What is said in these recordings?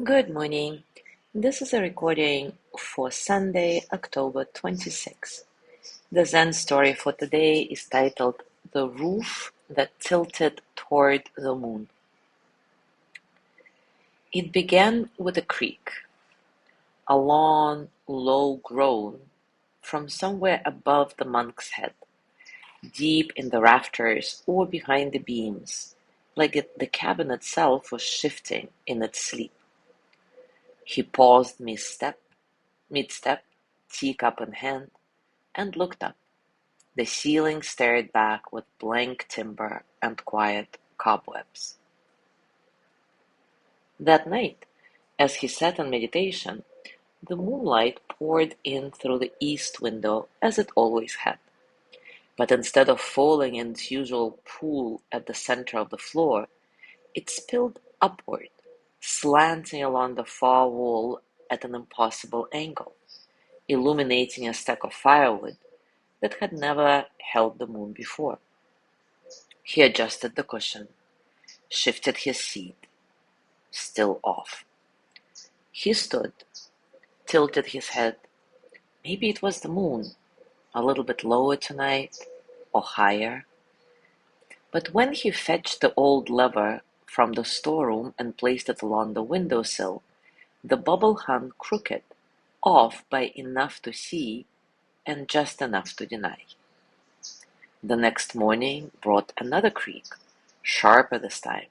Good morning. This is a recording for Sunday, October 26. The Zen story for today is titled The Roof That Tilted Toward the Moon. It began with a creak, a long, low groan from somewhere above the monk's head, deep in the rafters or behind the beams, like the cabin itself was shifting in its sleep. He paused mid-step, teacup in hand, and looked up. The ceiling stared back with blank timber and quiet cobwebs. That night, as he sat in meditation, the moonlight poured in through the east window as it always had. But instead of falling in its usual pool at the center of the floor, it spilled upward, slanting along the far wall at an impossible angle, illuminating a stack of firewood that had never held the moon before. He adjusted the cushion, shifted his seat, still off. He stood, tilted his head. Maybe it was the moon, a little bit lower tonight, or higher. But when he fetched the old lever from the storeroom and placed it along the windowsill, the bubble hung crooked, off by enough to see and just enough to deny. The next morning brought another creak, sharper this time.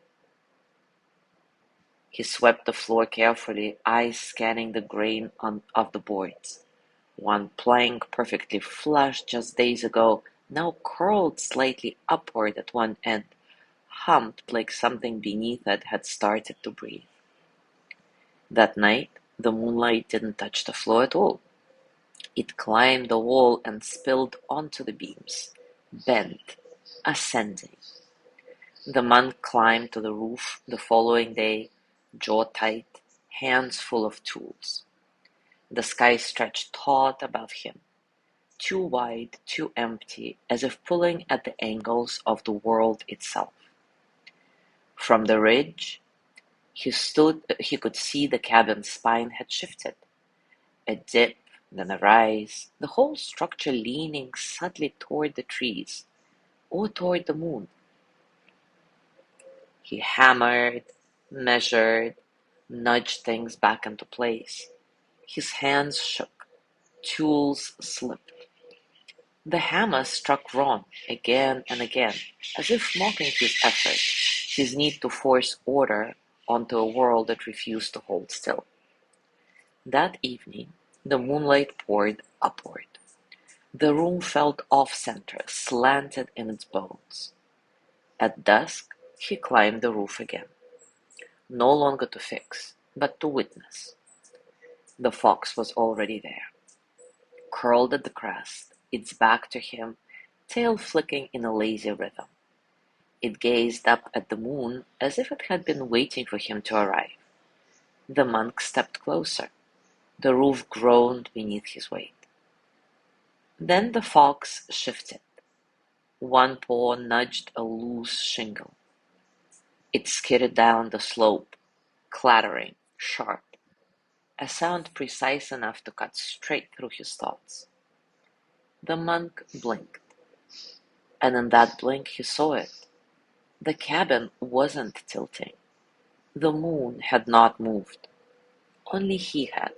He swept the floor carefully, eyes scanning the grain of the boards. One plank, perfectly flush just days ago, now curled slightly upward at one end, humped like something beneath it had started to breathe. That night, the moonlight didn't touch the floor at all. It climbed the wall and spilled onto the beams, bent, ascending. The monk climbed to the roof the following day, jaw tight, hands full of tools. The sky stretched taut above him, too wide, too empty, as if pulling at the angles of the world itself. From the ridge, he could see the cabin's spine had shifted. A dip, then a rise, the whole structure leaning subtly toward the trees, or toward the moon. He hammered, measured, nudged things back into place. His hands shook. Tools slipped. The hammer struck wrong again and again, as if mocking his effort, his need to force order onto a world that refused to hold still. That evening, the moonlight poured upward. The room felt off-center, slanted in its bones. At dusk, he climbed the roof again, no longer to fix, but to witness. The fox was already there, curled at the crest, its back to him, tail flicking in a lazy rhythm. It gazed up at the moon as if it had been waiting for him to arrive. The monk stepped closer. The roof groaned beneath his weight. Then the fox shifted. One paw nudged a loose shingle. It skidded down the slope, clattering, sharp, a sound precise enough to cut straight through his thoughts. The monk blinked, and in that blink he saw it. The cabin wasn't tilting. The moon had not moved. Only he had.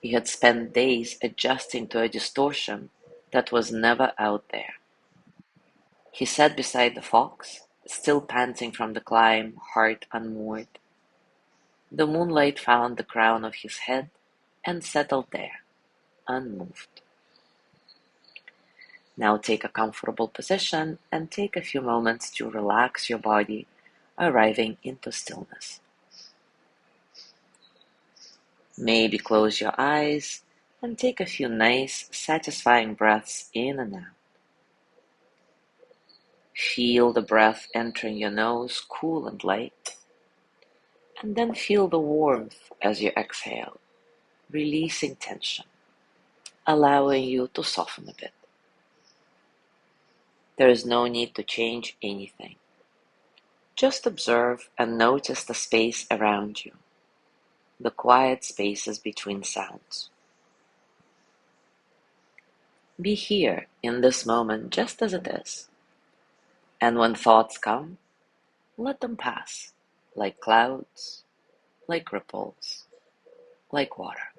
He had spent days adjusting to a distortion that was never out there. He sat beside the fox, still panting from the climb, heart unmoored. The moonlight found the crown of his head and settled there, unmoved. Now take a comfortable position and take a few moments to relax your body, arriving into stillness. Maybe close your eyes and take a few nice, satisfying breaths in and out. Feel the breath entering your nose, cool and light, and then feel the warmth as you exhale, releasing tension, allowing you to soften a bit. There is no need to change anything. Just observe and notice the space around you. the quiet spaces between sounds. Be here in this moment just as it is. And when thoughts come, let them pass, like clouds, like ripples, like water.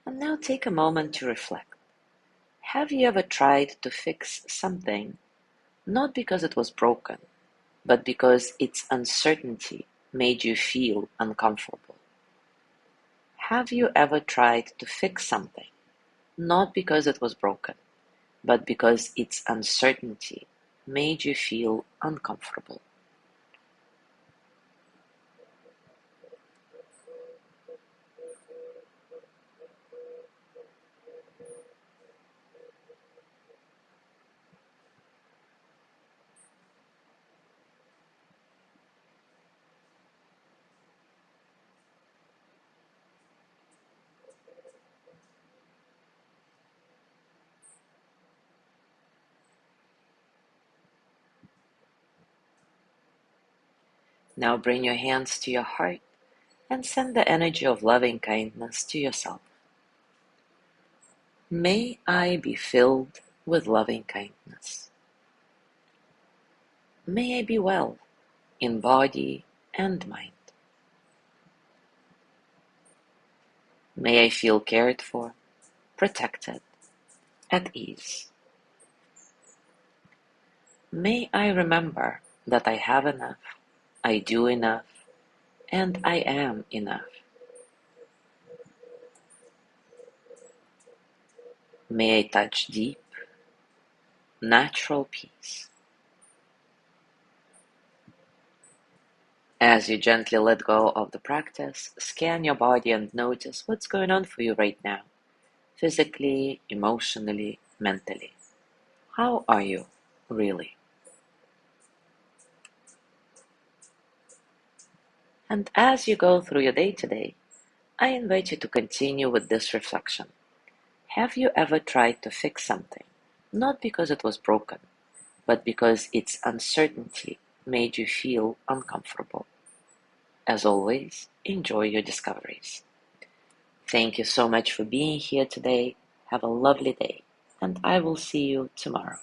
And now take a moment to reflect. Have you ever tried to fix something, not because it was broken, but because its uncertainty made you feel uncomfortable? Have you ever tried to fix something, not because it was broken, but because its uncertainty made you feel uncomfortable? Now bring your hands to your heart and send the energy of loving kindness to yourself. May I be filled with loving kindness. May I be well in body and mind. May I feel cared for, protected, at ease. May I remember that I have enough, I do enough, and I am enough. May I touch deep, natural peace. As you gently let go of the practice, scan your body and notice what's going on for you right now, physically, emotionally, mentally. How are you, really? And as you go through your day today, I invite you to continue with this reflection. Have you ever tried to fix something, not because it was broken, but because its uncertainty made you feel uncomfortable? As always, enjoy your discoveries. Thank you so much for being here today. Have a lovely day, and I will see you tomorrow.